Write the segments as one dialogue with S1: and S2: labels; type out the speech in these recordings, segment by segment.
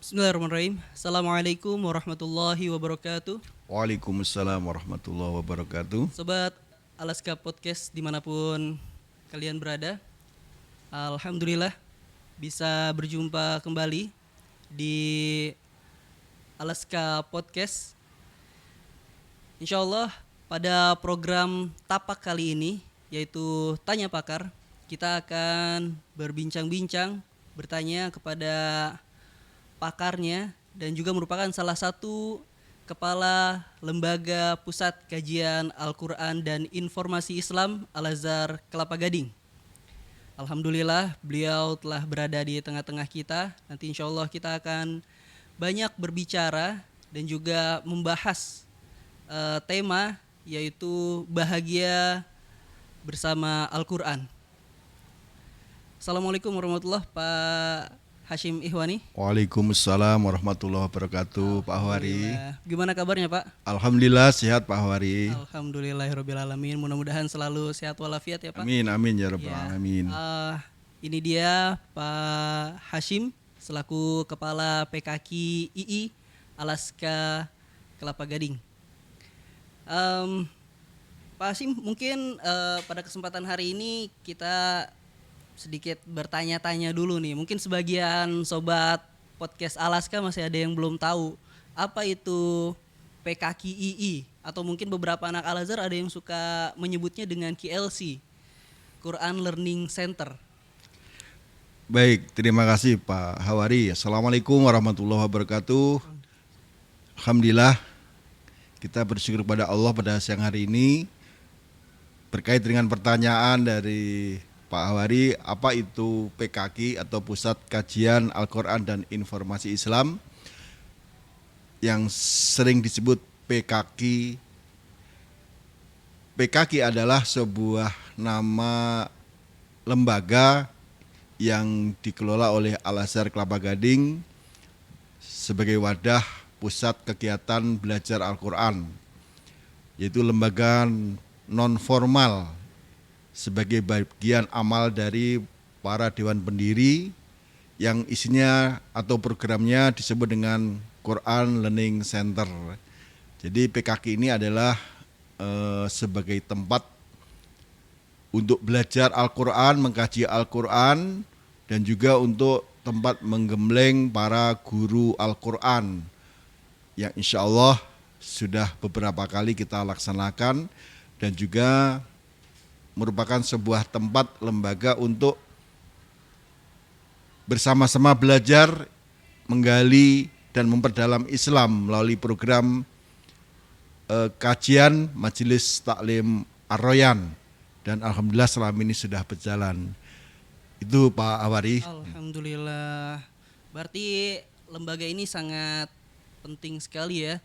S1: Bismillahirrahmanirrahim. Assalamualaikum warahmatullahi wabarakatuh.
S2: Waalaikumsalam warahmatullahi wabarakatuh.
S1: Sobat Alaska Podcast dimanapun kalian berada. Alhamdulillah bisa berjumpa kembali di Alaska Podcast. Insya Allah pada program Tapak kali ini, yaitu Tanya Pakar, kita akan berbincang-bincang, bertanya kepada pakarnya dan juga merupakan salah satu kepala Lembaga Pusat Kajian Al-Quran dan Informasi Islam Al-Azhar Kelapa Gading. Alhamdulillah beliau telah berada di tengah-tengah kita. Nanti insya Allah kita akan banyak berbicara dan juga membahas tema yaitu bahagia bersama Al-Quran. Assalamualaikum warahmatullahi Pak Hashim Ihwani.
S2: Waalaikumsalam warahmatullahi wabarakatuh, Pak Hawari.
S1: Gimana kabarnya Pak?
S2: Alhamdulillah sehat Pak Hawari.
S1: Alhamdulillahirrabbilalamin. Mudah-mudahan selalu sehat walafiat ya Pak.
S2: Amin amin ya rabbal
S1: Ya,
S2: alamin.
S1: ini dia Pak Hashim selaku Kepala PKK II Alaska Kelapa Gading. Pak Hashim, mungkin pada kesempatan hari ini kita sedikit bertanya-tanya dulu nih. Mungkin sebagian sobat podcast Alaska masih ada yang belum tahu apa itu PKK II, atau mungkin beberapa anak Al-Azhar ada yang suka menyebutnya dengan KLC, Quran Learning Center.
S2: Baik, terima kasih Pak Hawari. Assalamualaikum warahmatullahi wabarakatuh. Alhamdulillah kita bersyukur kepada Allah pada siang hari ini berkait dengan pertanyaan dari Pak Hawari, apa itu PKK atau Pusat Kajian Al-Quran dan Informasi Islam yang sering disebut PKK. PKK adalah sebuah nama lembaga yang dikelola oleh Al-Azhar Kelapa Gading sebagai wadah pusat kegiatan belajar Al-Quran, yaitu lembaga non-formal sebagai bagian amal dari para dewan pendiri yang isinya atau programnya disebut dengan Quran Learning Center. Jadi PKK ini adalah sebagai tempat untuk belajar Al-Quran, mengkaji Al-Quran, dan juga untuk tempat menggembleng para guru Al-Quran yang insya Allah sudah beberapa kali kita laksanakan, dan juga merupakan sebuah tempat lembaga untuk bersama-sama belajar, menggali dan memperdalam Islam melalui program kajian Majelis Taklim Ar-Royan, dan alhamdulillah selama ini sudah berjalan. Itu Pak Hawari.
S1: Alhamdulillah. Berarti lembaga ini sangat penting sekali ya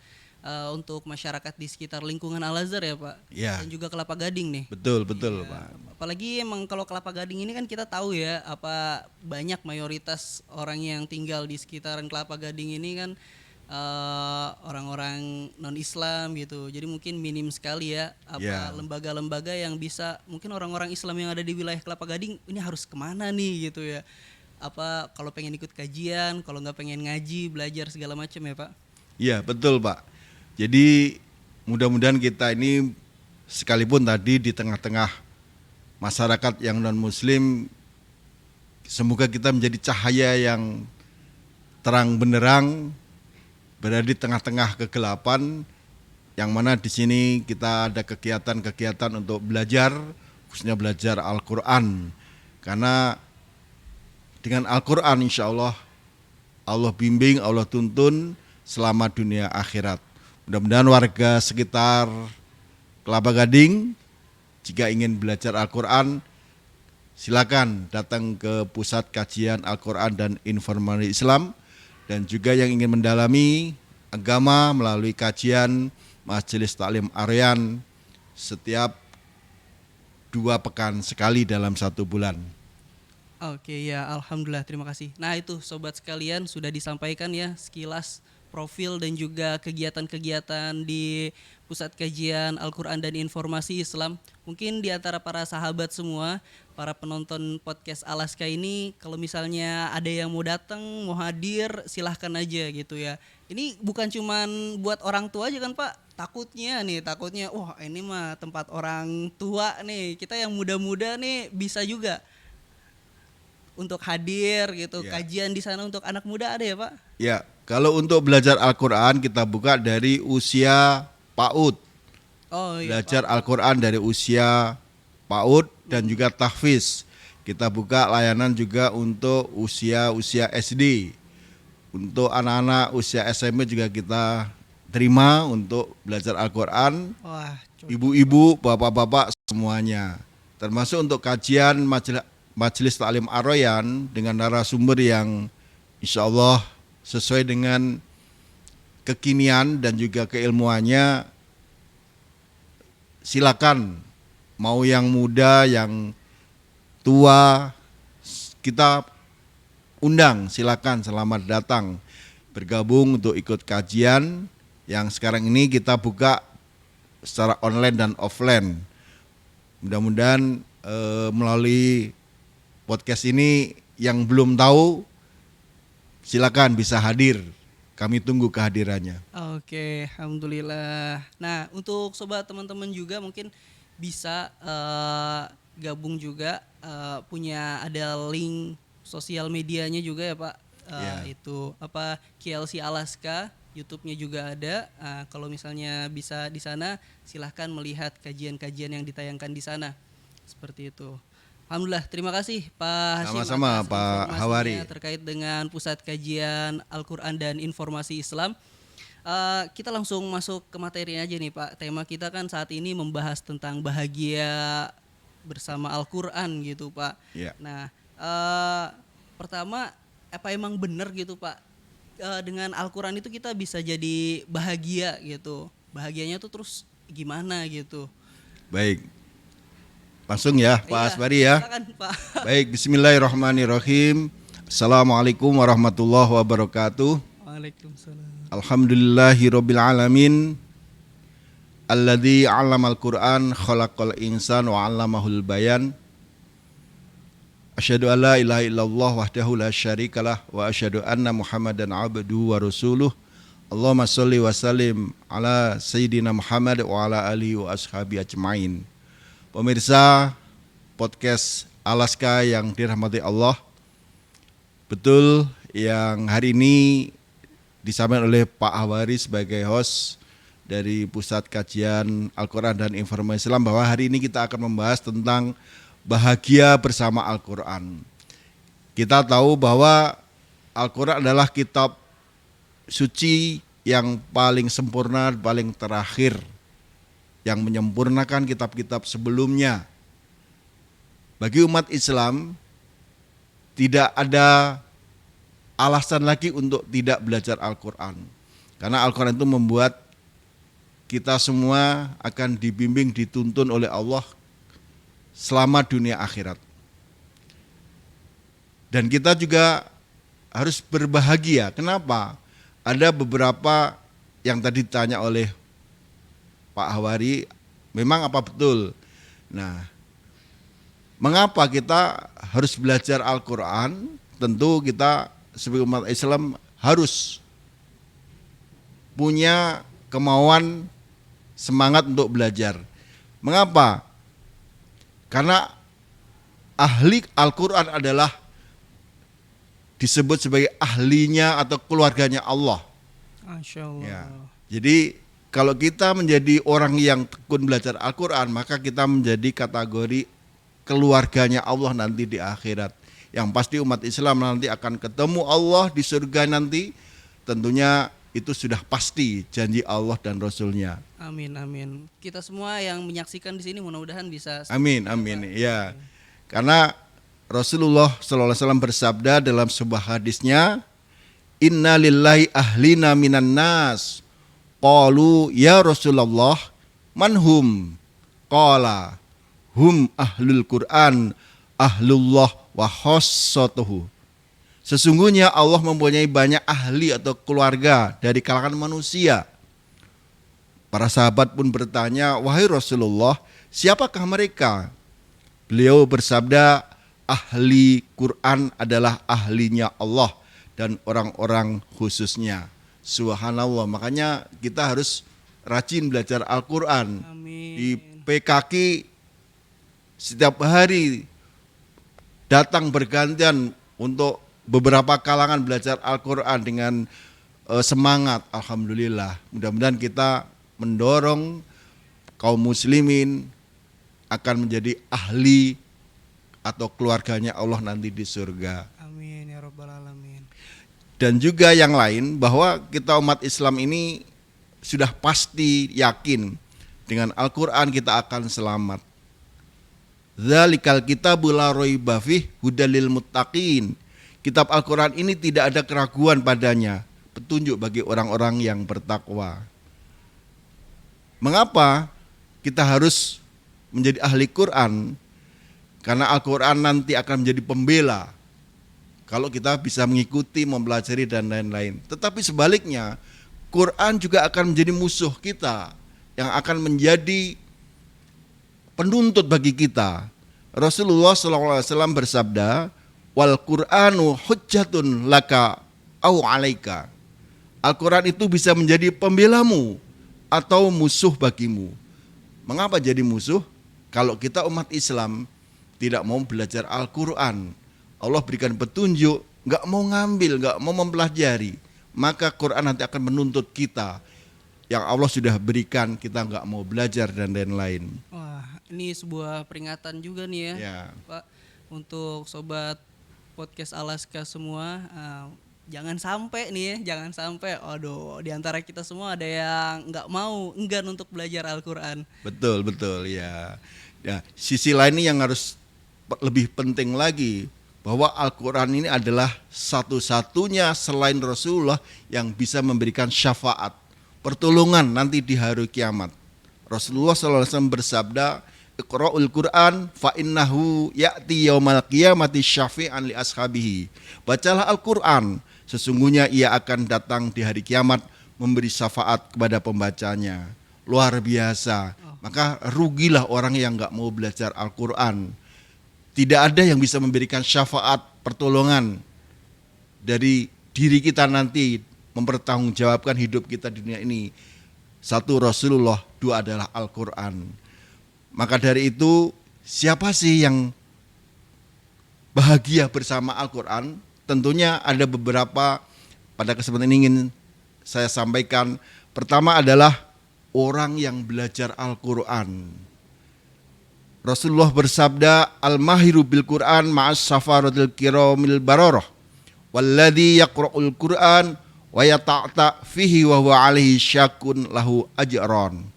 S1: untuk masyarakat di sekitar lingkungan Al-Azhar ya Pak.
S2: Ya.
S1: Dan juga Kelapa Gading nih.
S2: Betul ya, Pak.
S1: Apalagi emang kalau Kelapa Gading ini kan kita tahu ya, apa banyak mayoritas orang yang tinggal di sekitaran Kelapa Gading ini kan orang-orang non-Islam gitu. Jadi mungkin minim sekali ya lembaga-lembaga yang bisa, mungkin orang-orang Islam yang ada di wilayah Kelapa Gading ini harus kemana nih gitu ya. Apa kalau pengen ikut kajian, kalau nggak pengen ngaji, belajar segala macam ya Pak.
S2: Iya betul Pak. Jadi mudah-mudahan kita ini sekalipun tadi di tengah-tengah masyarakat yang non-muslim, semoga kita menjadi cahaya yang terang benderang berada di tengah-tengah kegelapan, yang mana di sini kita ada kegiatan-kegiatan untuk belajar, khususnya belajar Al-Quran. Karena dengan Al-Quran insya Allah, Allah bimbing, Allah tuntun selama dunia akhirat. Mudah-mudahan warga sekitar Kelapa Gading jika ingin belajar Al-Quran, silakan datang ke Pusat Kajian Al-Quran dan Informasi Islam. Dan juga yang ingin mendalami agama melalui kajian Majelis Taklim Ar-Royan setiap 2 pekan sekali dalam 1 bulan.
S1: Oke ya, alhamdulillah, terima kasih. Nah itu sobat sekalian sudah disampaikan ya sekilas profil dan juga kegiatan-kegiatan di Pusat Kajian Al-Quran dan Informasi Islam. Mungkin di antara para sahabat semua, para penonton podcast Alaska ini, kalau misalnya ada yang mau datang, mau hadir, silahkan aja gitu ya. Ini bukan cuman buat orang tua aja kan Pak, takutnya, wah ini mah tempat orang tua nih, kita yang muda-muda nih bisa juga untuk hadir gitu,
S2: Ya.
S1: kajian di sana untuk anak muda ada ya Pak?
S2: Ya, kalau untuk belajar Al-Quran kita buka dari usia PAUD.
S1: Oh iya
S2: Belajar
S1: Pak.
S2: Al-Quran dari usia PAUD dan juga tahfiz. Kita buka layanan juga untuk usia SD. Untuk anak-anak usia SMP juga kita terima untuk belajar Al-Quran.
S1: Wah,
S2: Ibu-ibu, bapak-bapak semuanya. Termasuk untuk kajian Majelis Taklim Ar-Royan dengan narasumber yang insya Allah sesuai dengan kekinian dan juga keilmuannya. Silakan, mau yang muda, yang tua, kita undang, silakan, selamat datang bergabung untuk ikut kajian yang sekarang ini kita buka secara online dan offline. Mudah-mudahan melalui podcast ini yang belum tahu silakan bisa hadir. Kami tunggu kehadirannya.
S1: Oke, alhamdulillah. Nah, untuk sobat teman-teman juga mungkin bisa gabung juga, punya ada link sosial medianya juga ya Pak.
S2: Ya.
S1: Itu apa, KLC Alaska, YouTube-nya juga ada. Kalau misalnya bisa di sana, silahkan melihat kajian-kajian yang ditayangkan di sana. Seperti itu. Alhamdulillah, terima kasih Pak Hashim
S2: Sama-sama,
S1: atas
S2: Pak
S1: informasinya
S2: Hawari.
S1: terkait dengan Pusat Kajian Al-Quran dan Informasi Islam. Kita langsung masuk ke materi aja nih Pak. Tema kita kan saat ini membahas tentang bahagia bersama Al-Quran gitu Pak.
S2: Ya.
S1: Nah, pertama, apa emang benar gitu Pak, dengan Al-Quran itu kita bisa jadi bahagia gitu? Bahagianya tuh terus gimana gitu?
S2: Baik. Langsung ya Pak
S1: Iya,
S2: Asbari ya.
S1: silakan Pak.
S2: Baik, bismillahirrahmanirrahim. Assalamualaikum warahmatullahi wabarakatuh.
S1: Waalaikumsalam.
S2: Alhamdulillahirabbil alamin. Alladzi 'allamal Qur'an khalaqal insan wa 'allamahul bayan. Asyhadu an la ilaha illallah wahdahu la syarikalah wa asyhadu anna Muhammadan 'abduhu wa rasuluh. Allahumma shalli wa sallim ala sayyidina Muhammad wa ala alihi wa ashabi ajmain. Pemirsa podcast Alaska yang dirahmati Allah, betul yang hari ini disampaikan oleh Pak Hawari sebagai host dari Pusat Kajian Al-Quran dan Informasi Islam, bahwa hari ini kita akan membahas tentang bahagia bersama Al-Quran. Kita tahu bahwa Al-Quran adalah kitab suci yang paling sempurna, paling terakhir, yang menyempurnakan kitab-kitab sebelumnya. Bagi umat Islam tidak ada alasan lagi untuk tidak belajar Al-Quran. Karena Al-Quran itu membuat kita semua akan dibimbing, dituntun oleh Allah selama dunia akhirat. Dan kita juga harus berbahagia. Kenapa? Ada beberapa yang tadi ditanya oleh Pak Hawari, memang apa betul? Nah, mengapa kita harus belajar Al-Quran? Tentu kita sebagai umat Islam harus punya kemauan, semangat untuk belajar. Mengapa? Karena ahli Al-Quran adalah disebut sebagai ahlinya atau keluarganya Allah.
S1: Masya Allah.
S2: Ya. Jadi kalau kita menjadi orang yang tekun belajar Al-Quran, maka kita menjadi kategori keluarganya Allah nanti di akhirat. Yang pasti umat Islam nanti akan ketemu Allah di surga nanti. Tentunya itu sudah pasti janji Allah dan Rasulnya.
S1: Amin, amin. Kita semua yang menyaksikan di sini mudah-mudahan bisa.
S2: Amin, amin. Ya, karena Rasulullah SAW bersabda dalam sebuah hadisnya, Inna lillahi ahlina minan nas. Qalu ya Rasulullah manhum? Qala hum ahlul Quran ahlullah wa khassatuhu. Sesungguhnya Allah mempunyai banyak ahli atau keluarga dari kalangan manusia. Para sahabat pun bertanya, wahai Rasulullah, siapakah mereka? Beliau bersabda, ahli Quran adalah ahlinya Allah dan orang-orang khususnya. Subhanallah, makanya kita harus rajin belajar Al-Quran. Di
S1: Amin.
S2: PKK setiap hari datang bergantian untuk beberapa kalangan belajar Al-Quran dengan semangat. Alhamdulillah, mudah-mudahan kita mendorong kaum muslimin akan menjadi ahli atau keluarganya Allah nanti di surga.
S1: Amin ya rabbal alamin.
S2: Dan juga yang lain, bahwa kita umat Islam ini sudah pasti yakin dengan Al-Quran kita akan selamat. Dzalikal kitabul la raiba fih hudal lil muttaqin. Kitab Al-Quran ini tidak ada keraguan padanya, petunjuk bagi orang-orang yang bertakwa. Mengapa kita harus menjadi ahli Quran? Karena Al-Quran nanti akan menjadi pembela kalau kita bisa mengikuti, mempelajari dan lain-lain. Tetapi sebaliknya, Quran juga akan menjadi musuh kita yang akan menjadi penuntut bagi kita. Rasulullah SAW bersabda, wal Qur'anu hujjatun laka au alaika. Al-Quran itu bisa menjadi pembelamu atau musuh bagimu. Mengapa jadi musuh? Kalau kita umat Islam tidak mau belajar Al-Quran, Allah berikan petunjuk, nggak mau ngambil, nggak mau mempelajari, maka Quran nanti akan menuntut kita. Yang Allah sudah berikan, kita nggak mau belajar dan lain-lain.
S1: Wah, ini sebuah peringatan juga nih ya,
S2: Ya,
S1: Pak, untuk sobat podcast Alaska semua. Jangan sampai nih ya, jangan sampai, aduh, di antara kita semua ada yang nggak mau, enggan untuk belajar Al-Quran.
S2: betul ya. Ya, sisi lain ini yang harus lebih penting lagi, bahwa Al-Quran ini adalah satu-satunya selain Rasulullah yang bisa memberikan syafaat, pertolongan nanti di hari kiamat. Rasulullah SAW bersabda, Iqra'ul Quran fa innahu ya'ti yaumal qiyamati syafi'an li ashabihi. Bacalah Al-Quran, sesungguhnya ia akan datang di hari kiamat memberi syafaat kepada pembacanya. Luar biasa. Maka rugilah orang yang enggak mau belajar Al-Quran. Tidak ada yang bisa memberikan syafaat, pertolongan dari diri kita nanti, mempertanggungjawabkan hidup kita di dunia ini. Satu Rasulullah, dua adalah Al-Quran. Maka dari itu, siapa sih yang bahagia bersama Al-Quran? Tentunya ada beberapa, pada kesempatan ini ingin saya sampaikan. Pertama adalah orang yang belajar Al-Quran. Rasulullah bersabda, al-mahiru bil Quran ma'as safaratil kiramil bararah walladzi yaqra'ul Quran wa yata'ta fihi wa huwa alaihi syakun lahu ajran.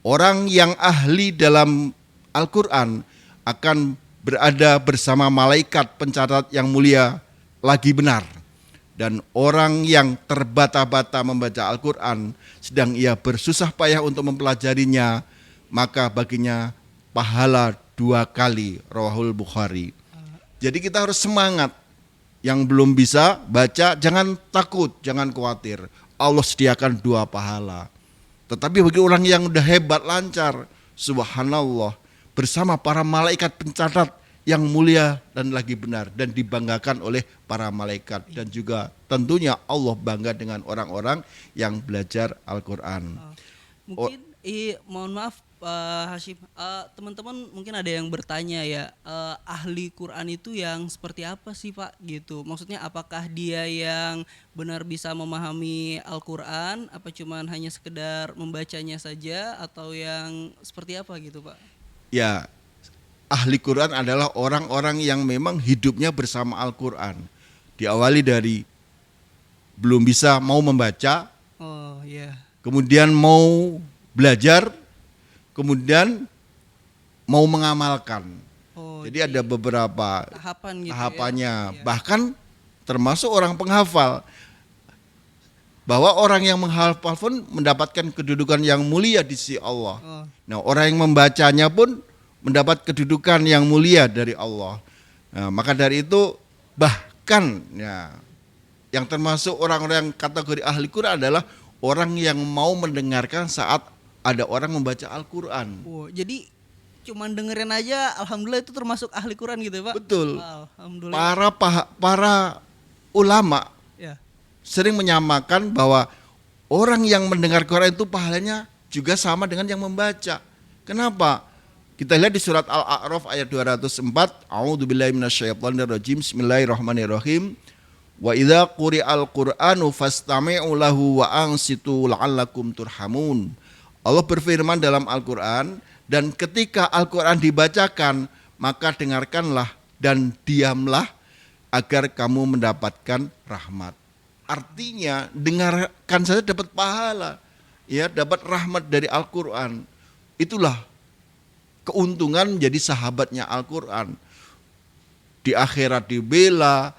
S2: Orang yang ahli dalam Al-Quran akan berada bersama malaikat pencatat yang mulia lagi benar. Dan orang yang terbata-bata membaca Al-Quran sedang ia bersusah payah untuk mempelajarinya, maka baginya pahala 2 kali. Rawahul Bukhari. Jadi kita harus semangat. Yang belum bisa baca jangan takut, jangan khawatir. Allah sediakan 2 pahala. Tetapi bagi orang yang udah hebat, lancar, subhanallah, bersama para malaikat pencatat yang mulia dan lagi benar dan dibanggakan oleh para malaikat, dan juga tentunya Allah bangga dengan orang-orang yang belajar Al-Quran.
S1: Mungkin mohon maaf Pak Hashim, teman-teman mungkin ada yang bertanya ya, ahli Quran itu yang seperti apa sih Pak gitu? Maksudnya apakah dia yang benar bisa memahami Al-Quran, apa cuman hanya sekedar membacanya saja, atau yang seperti apa gitu Pak?
S2: Ya, ahli Quran adalah orang-orang yang memang hidupnya bersama Al-Quran. Diawali dari belum bisa mau membaca,
S1: Oh iya.
S2: kemudian mau belajar, kemudian mau mengamalkan.
S1: Oh,
S2: Jadi ada beberapa
S1: tahapan gitu
S2: tahapannya.
S1: ya. Iya.
S2: Bahkan termasuk orang penghafal. Bahwa orang yang menghafal pun mendapatkan kedudukan yang mulia di sisi Allah.
S1: Oh,
S2: Nah, orang yang membacanya pun mendapat kedudukan yang mulia dari Allah. Nah, maka dari itu bahkan ya yang termasuk orang-orang yang kategori ahli Quran adalah orang yang mau mendengarkan saat ada orang membaca Al-Quran.
S1: Wow, jadi cuman dengerin aja, alhamdulillah itu termasuk ahli Quran gitu ya Pak?
S2: Betul.
S1: Alhamdulillah.
S2: Para ulama
S1: Ya.
S2: sering menyamakan bahwa orang yang mendengar Quran itu pahalanya juga sama dengan yang membaca. Kenapa? Kita lihat di surat Al-A'raf ayat 204, A'udzubillahi minasyaitonirrajim, Bismillahirrahmanirrahim. Wa idza quri'al Qur'anu fastami'u lahu wa ansitu la'allakum turhamun. Allah berfirman dalam Al-Qur'an, dan ketika Al-Qur'an dibacakan, maka dengarkanlah dan diamlah agar kamu mendapatkan rahmat. Artinya dengarkan saja dapat pahala, ya, dapat rahmat dari Al-Qur'an. Itulah keuntungan menjadi sahabatnya Al-Qur'an. Di akhirat dibela,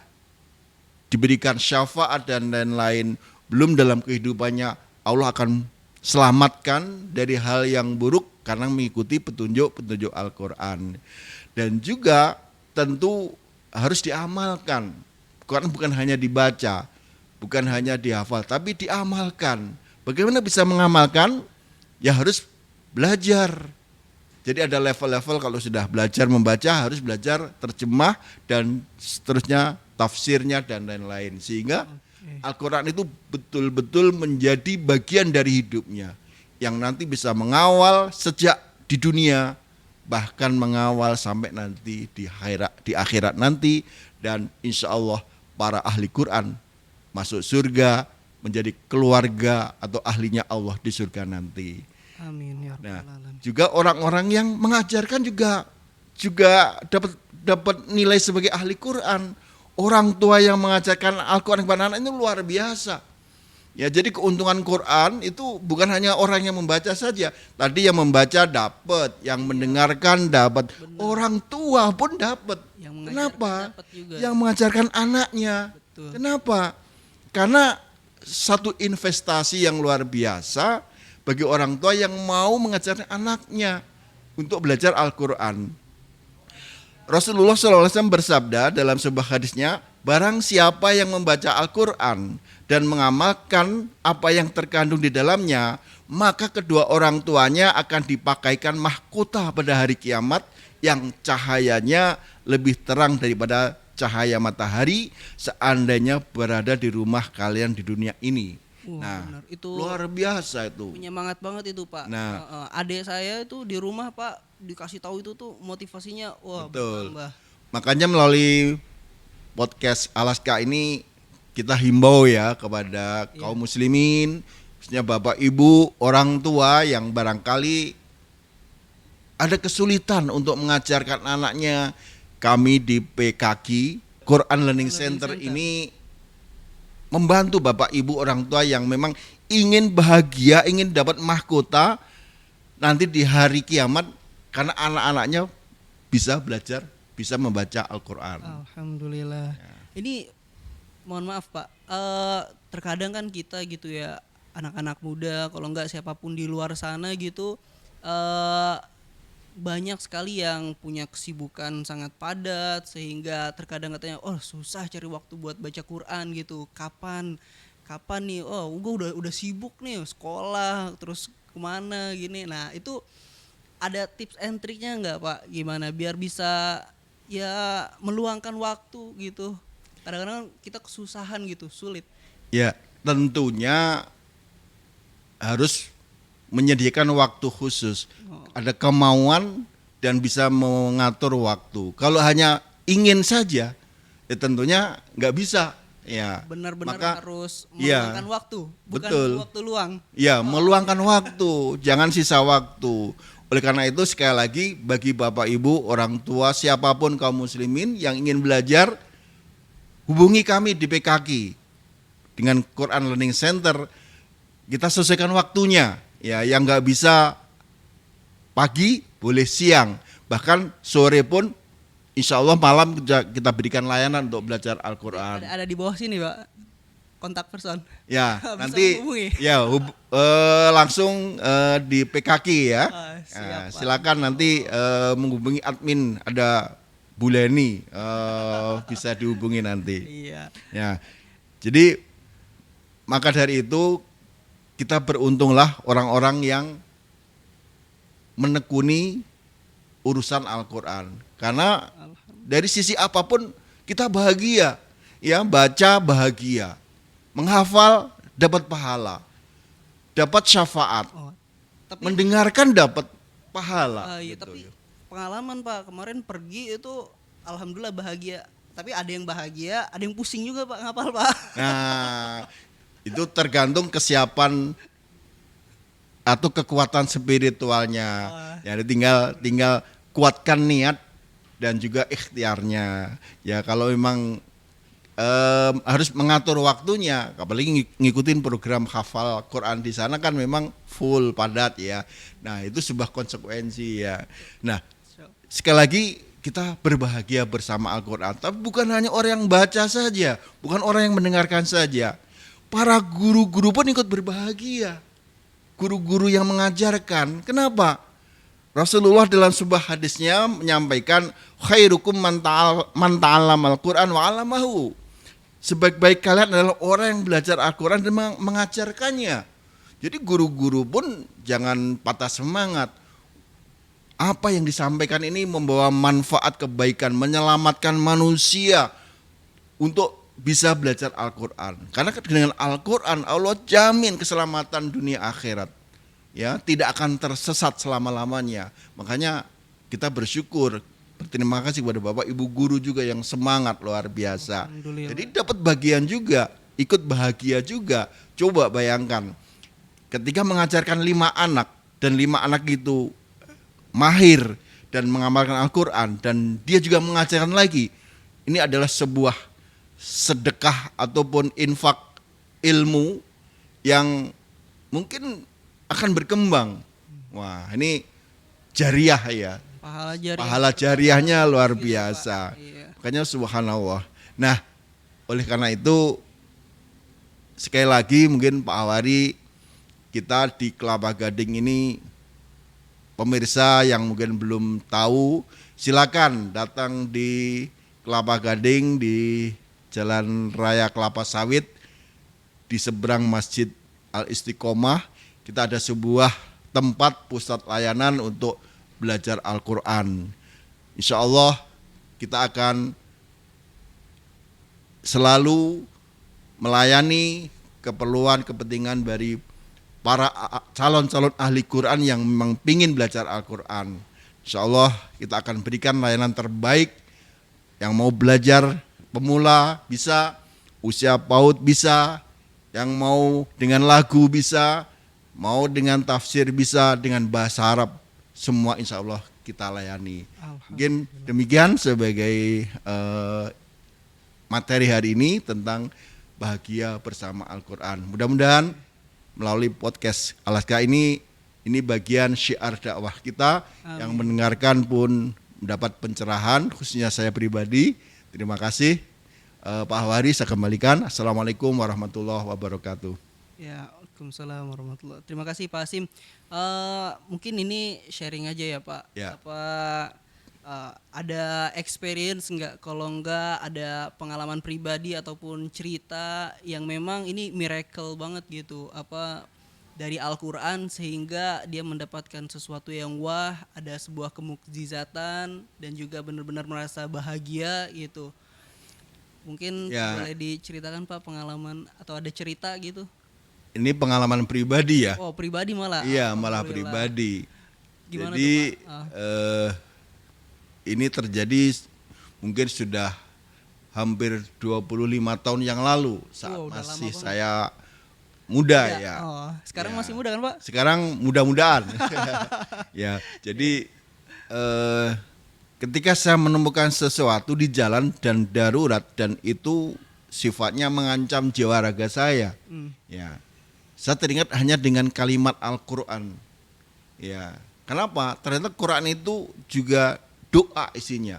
S2: diberikan syafaat dan lain-lain. Belum dalam kehidupannya Allah akan selamatkan dari hal yang buruk karena mengikuti petunjuk-petunjuk Al-Quran. Dan juga tentu harus diamalkan. Quran bukan hanya dibaca, bukan hanya dihafal, tapi diamalkan. Bagaimana bisa mengamalkan? Ya harus belajar. Jadi ada level-level, kalau sudah belajar membaca harus belajar terjemah dan seterusnya, tafsirnya dan lain-lain, sehingga Al-Quran itu betul-betul menjadi bagian dari hidupnya yang nanti bisa mengawal sejak di dunia, bahkan mengawal sampai nanti di akhirat nanti, dan insya Allah para ahli Quran masuk surga, menjadi keluarga atau ahlinya Allah di surga nanti.
S1: Amin ya
S2: Nah,
S1: rabbal alamin.
S2: juga orang-orang yang mengajarkan juga dapat nilai sebagai ahli Quran. Orang tua yang mengajarkan Al-Quran kepada anak itu luar biasa. Ya, jadi keuntungan Quran itu bukan hanya orang yang membaca saja. Tadi yang membaca dapat, yang mendengarkan dapat, orang tua pun dapat.
S1: Yang mengajarkan
S2: Kenapa?
S1: dapat juga.
S2: Yang mengajarkan anaknya.
S1: Betul.
S2: Kenapa? Karena satu investasi yang luar biasa bagi orang tua yang mau mengajarkan anaknya untuk belajar Al-Quran. Rasulullah SAW bersabda dalam sebuah hadisnya, barang siapa yang membaca Al-Quran dan mengamalkan apa yang terkandung di dalamnya, maka kedua orang tuanya akan dipakaikan mahkota pada hari kiamat yang cahayanya lebih terang daripada cahaya matahari seandainya berada di rumah kalian di dunia ini. Nah,
S1: Benar. Itu
S2: luar biasa itu.
S1: penyemangat banget itu Pak.
S2: Nah.
S1: Adik saya itu di rumah Pak dikasih tahu itu tuh motivasinya wah
S2: Betul.
S1: bertambah.
S2: Makanya melalui podcast Alaska ini kita himbau ya kepada kaum muslimin, khususnya bapak ibu, orang tua yang barangkali ada kesulitan untuk mengajarkan anaknya. Kami di PKK Quran Learning Center ini membantu bapak ibu orang tua yang memang ingin bahagia, ingin dapat mahkota nanti di hari kiamat karena anak-anaknya bisa belajar, bisa membaca Al-Quran.
S1: Alhamdulillah. Ini mohon maaf Pak, terkadang kan kita gitu ya, anak-anak muda, kalau enggak siapapun di luar sana gitu, banyak sekali yang punya kesibukan sangat padat sehingga terkadang katanya oh susah cari waktu buat baca Quran gitu. Kapan nih, oh gue udah sibuk nih sekolah terus kemana gini. Nah itu ada tips and triknya nggak Pak, gimana biar bisa ya meluangkan waktu gitu. Kadang-kadang kita kesusahan gitu, sulit.
S2: Ya, tentunya harus menyediakan waktu khusus. Ada kemauan dan bisa mengatur waktu. Kalau hanya ingin saja, ya tentunya nggak bisa. Ya,
S1: Benar-benar
S2: maka
S1: harus
S2: iya,
S1: meluangkan waktu, bukan
S2: betul.
S1: waktu luang.
S2: Ya, meluangkan waktu, jangan sisa waktu. Oleh karena itu sekali lagi bagi bapak ibu, orang tua, siapapun kaum muslimin yang ingin belajar, hubungi kami di PKK dengan Quran Learning Center. Kita sesuaikan waktunya. Ya, yang nggak bisa pagi boleh siang, bahkan sore pun insya Allah malam kita berikan layanan untuk belajar Al-Quran.
S1: Ada di bawah sini Pak, kontak person.
S2: Ya,
S1: Bisa
S2: nanti
S1: menghubungi.
S2: ya langsung di PKK ya.
S1: Siap,
S2: Nah,
S1: Pak.
S2: silakan nanti menghubungi admin, ada Bu Leni bisa dihubungi nanti.
S1: Iya.
S2: Ya, jadi maka dari itu kita beruntunglah orang-orang yang menekuni urusan Al-Quran. Karena dari sisi apapun kita bahagia, ya baca bahagia, menghafal dapat pahala, dapat syafaat,
S1: Oh, tapi
S2: mendengarkan dapat pahala.
S1: iya,
S2: gitu.
S1: tapi pengalaman Pak kemarin pergi itu alhamdulillah bahagia. Tapi ada yang bahagia, ada yang pusing juga Pak ngapal Pak.
S2: Nah, itu tergantung kesiapan atau kekuatan spiritualnya. Jadi tinggal kuatkan niat dan juga ikhtiarnya. Ya kalau memang harus mengatur waktunya, apalagi ngikutin program hafal Quran di sana kan memang full padat ya. Nah itu sebuah konsekuensi ya. Nah sekali lagi kita berbahagia bersama Al-Quran, tapi bukan hanya orang yang baca saja, bukan orang yang mendengarkan saja. Para guru-guru pun ikut berbahagia. Guru-guru yang mengajarkan. Kenapa? Rasulullah dalam sebuah hadisnya menyampaikan khairukum man ta'allamal Qur'an wa 'allamahu. Sebaik-baik kalian adalah orang yang belajar Al-Qur'an dan mengajarkannya. Jadi guru-guru pun jangan patah semangat. Apa yang disampaikan ini membawa manfaat kebaikan, menyelamatkan manusia untuk bisa belajar Al-Quran. Karena dengan Al-Quran Allah jamin keselamatan dunia akhirat. Ya, tidak akan tersesat selama-lamanya. Makanya kita bersyukur, berterima kasih kepada Bapak Ibu guru juga yang semangat luar biasa. Jadi dapat bagian juga, ikut bahagia juga. Coba bayangkan, ketika mengajarkan 5 anak dan 5 anak itu mahir dan mengamalkan Al-Quran dan dia juga mengajarkan lagi. Ini adalah sebuah sedekah ataupun infak ilmu yang mungkin akan berkembang. Wah, ini jariah ya. Pahala jariahnya luar biasa.
S1: Iya.
S2: Makanya subhanallah. Nah, oleh karena itu sekali lagi mungkin Pak Awari, kita di Kelapa Gading ini, pemirsa yang mungkin belum tahu, silakan datang di Kelapa Gading di Jalan Raya Kelapa Sawit di seberang Masjid Al Istiqomah. Kita ada sebuah tempat pusat layanan untuk belajar Al-Quran. Insya Allah kita akan selalu melayani keperluan kepentingan dari para calon-calon ahli Quran yang memang pingin belajar Al-Quran. Insya Allah kita akan berikan layanan terbaik. Yang mau belajar pemula bisa, usia PAUD bisa, yang mau dengan lagu bisa, mau dengan tafsir bisa, dengan bahasa Arab, semua insya Allah kita layani. Mungkin demikian sebagai materi hari ini tentang bahagia bersama Al-Quran. Mudah-mudahan melalui podcast Alaska ini bagian syiar dakwah kita. Amin. Yang mendengarkan pun mendapat pencerahan, khususnya saya pribadi. Terima kasih Pak Awari, saya kembalikan. Assalamualaikum warahmatullahi wabarakatuh.
S1: Ya, waalaikumsalam warahmatullahi. Terima kasih Pak Hasim. Mungkin ini sharing aja ya Pak.
S2: Ya.
S1: Ada experience nggak? Kalau nggak ada pengalaman pribadi ataupun cerita yang memang ini miracle banget gitu. Dari Al-Quran sehingga dia mendapatkan sesuatu yang wah, ada sebuah kemukjizatan dan juga benar-benar merasa bahagia gitu. Mungkin boleh diceritakan Pak pengalaman atau ada cerita gitu?
S2: Ini pengalaman pribadi ya?
S1: Oh pribadi malah?
S2: Iya malah pribadi.
S1: Gimana
S2: jadi
S1: tuh, Pak?
S2: Ini terjadi mungkin sudah hampir 25 tahun yang lalu saat masih saya muda ya.
S1: Oh, sekarang masih muda kan Pak?
S2: Sekarang mudah-mudahan. Ya, jadi ketika saya menemukan sesuatu di jalan dan darurat dan itu sifatnya mengancam jiwa raga saya, ya, saya teringat hanya dengan kalimat Al-Quran. Ya, kenapa? Ternyata Quran itu juga doa isinya.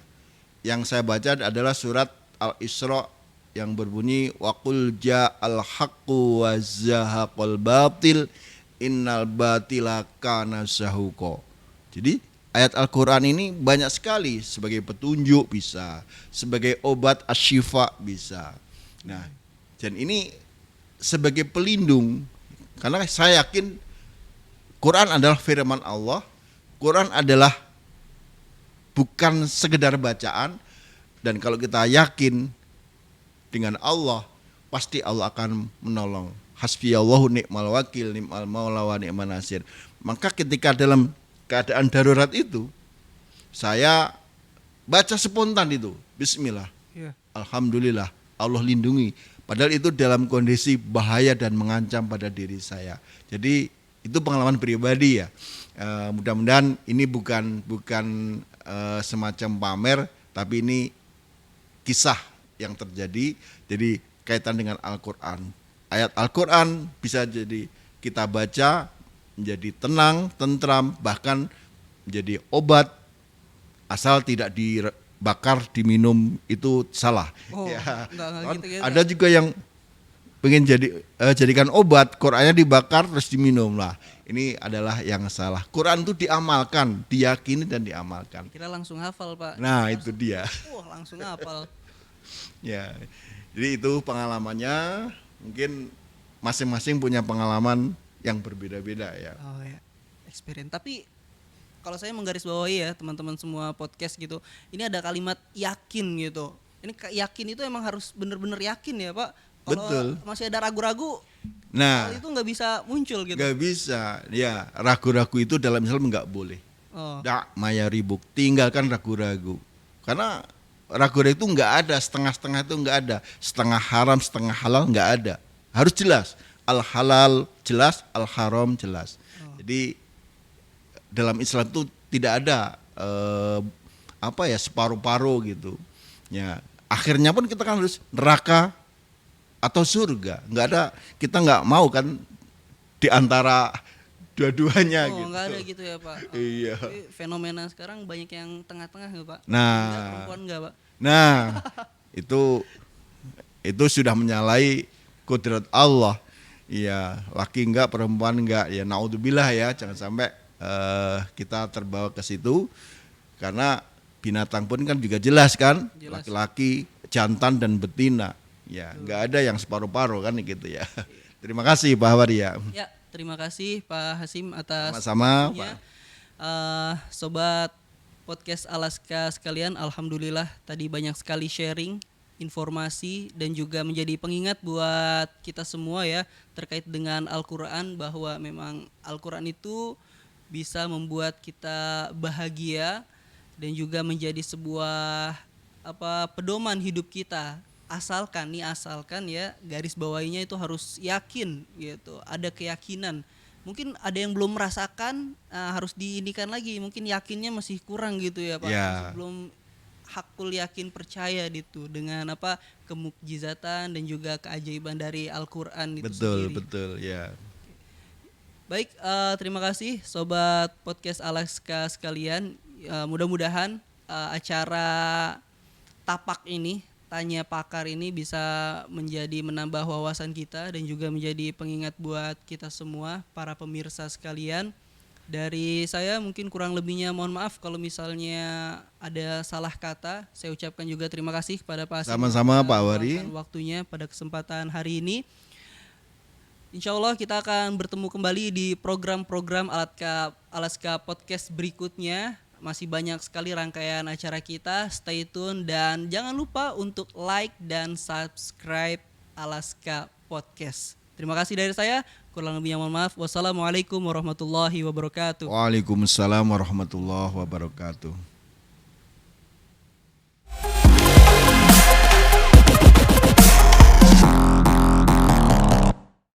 S2: Yang saya baca adalah surat Al-Isra yang berbunyi waqul ja'al haqqu wa zahaqal batil innal batila kana zahuqa. Jadi ayat Al-Quran ini banyak sekali, sebagai petunjuk bisa, sebagai obat asyifa bisa. Nah, dan ini sebagai pelindung, karena saya yakin Quran adalah firman Allah. Quran adalah bukan sekedar bacaan, dan kalau kita yakin dengan Allah, pasti Allah akan menolong. Hasbiyallahu ni'mal wakil, ni'mal maula wa ni'man nasir. Maka ketika dalam keadaan darurat itu, saya baca spontan itu, bismillah,
S1: Iya.
S2: alhamdulillah, Allah lindungi. Padahal itu dalam kondisi bahaya dan mengancam pada diri saya. Jadi itu pengalaman pribadi ya. Mudah-mudahan ini bukan semacam pamer, tapi ini kisah yang terjadi. Jadi kaitan dengan Al-Quran. Ayat Al-Quran bisa jadi kita baca menjadi tenang, tentram, bahkan menjadi obat, asal tidak dibakar, diminum itu salah.
S1: Oh,
S2: Ya.
S1: enggak gitu.
S2: Ada juga yang pengen jadikan obat, Qurannya dibakar terus diminum lah. Ini adalah yang salah. Quran itu diamalkan, diyakini dan diamalkan.
S1: Kira langsung hafal, Pak.
S2: Nah, itu dia.
S1: Langsung hafal.
S2: Ya. Jadi itu pengalamannya, mungkin masing-masing punya pengalaman yang berbeda-beda ya.
S1: Oh ya, experience. Tapi kalau saya menggarisbawahi ya teman-teman semua podcast gitu, ini ada kalimat yakin gitu. Ini yakin itu emang harus bener-bener yakin ya Pak. Kalau
S2: Betul.
S1: masih ada ragu-ragu,
S2: Nah,
S1: hal itu nggak bisa muncul gitu.
S2: nggak bisa. Ya, ragu-ragu itu dalam Islam nggak boleh.
S1: Oh,
S2: Dak mayaribuk, tinggalkan ragu-ragu. Karena ragu-ragu itu nggak ada, setengah-setengah itu nggak ada. Setengah haram, setengah halal nggak ada. Harus jelas. Al halal jelas, al haram jelas. Jadi dalam Islam itu tidak ada separuh-paruh gitu. Ya, akhirnya pun kita kan harus neraka atau surga. Nggak ada, kita nggak mau kan di antara dua-duanya gitu.
S1: nggak ada gitu ya Pak.
S2: Iya.
S1: Tapi fenomena sekarang banyak yang tengah-tengah nggak Pak?
S2: Nah.
S1: Enggak, perempuan nggak Pak?
S2: Nah, itu sudah menyalahi kodrat Allah. Iya, laki enggak, perempuan enggak. Ya naudzubillah ya, jangan sampai kita terbawa ke situ. Karena binatang pun kan juga jelas kan,
S1: Jelas.
S2: laki-laki, jantan dan betina. Ya, enggak ada yang separuh-paruh kan gitu ya. Terima kasih Pak Waria.
S1: Ya, terima kasih Pak Hasim atas
S2: Sama-sama,
S1: waktunya.
S2: Pak.
S1: Sobat podcast Alaska sekalian, alhamdulillah tadi banyak sekali sharing informasi dan juga menjadi pengingat buat kita semua ya terkait dengan Al-Quran, bahwa memang Al-Quran itu bisa membuat kita bahagia dan juga menjadi sebuah pedoman hidup kita. Asalkan ya, garis bawahinya itu harus yakin gitu, ada keyakinan. Mungkin ada yang belum merasakan, harus diinikan lagi, mungkin yakinnya masih kurang gitu ya Pak.
S2: Ya.
S1: Masih belum hakul yakin percaya gitu dengan kemukjizatan dan juga keajaiban dari Al-Quran itu sendiri.
S2: Betul ya.
S1: Baik, terima kasih sobat podcast Alaska sekalian. Mudah-mudahan acara tapak ini, tanya pakar ini bisa menjadi menambah wawasan kita dan juga menjadi pengingat buat kita semua para pemirsa sekalian. Dari saya mungkin kurang lebihnya mohon maaf kalau misalnya ada salah kata. Saya ucapkan juga terima kasih kepada Pak Hasim.
S2: Sama-sama,
S1: yang
S2: Pak Wari.
S1: meluangkan waktunya pada kesempatan hari ini. Insya Allah kita akan bertemu kembali di program-program Alaska Podcast berikutnya. Masih banyak sekali rangkaian acara kita. Stay tune dan jangan lupa untuk like dan subscribe Alaska Podcast. Terima kasih dari saya. Kurang lebihnya mohon maaf. Wassalamualaikum warahmatullahi wabarakatuh.
S2: Waalaikumsalam warahmatullahi wabarakatuh.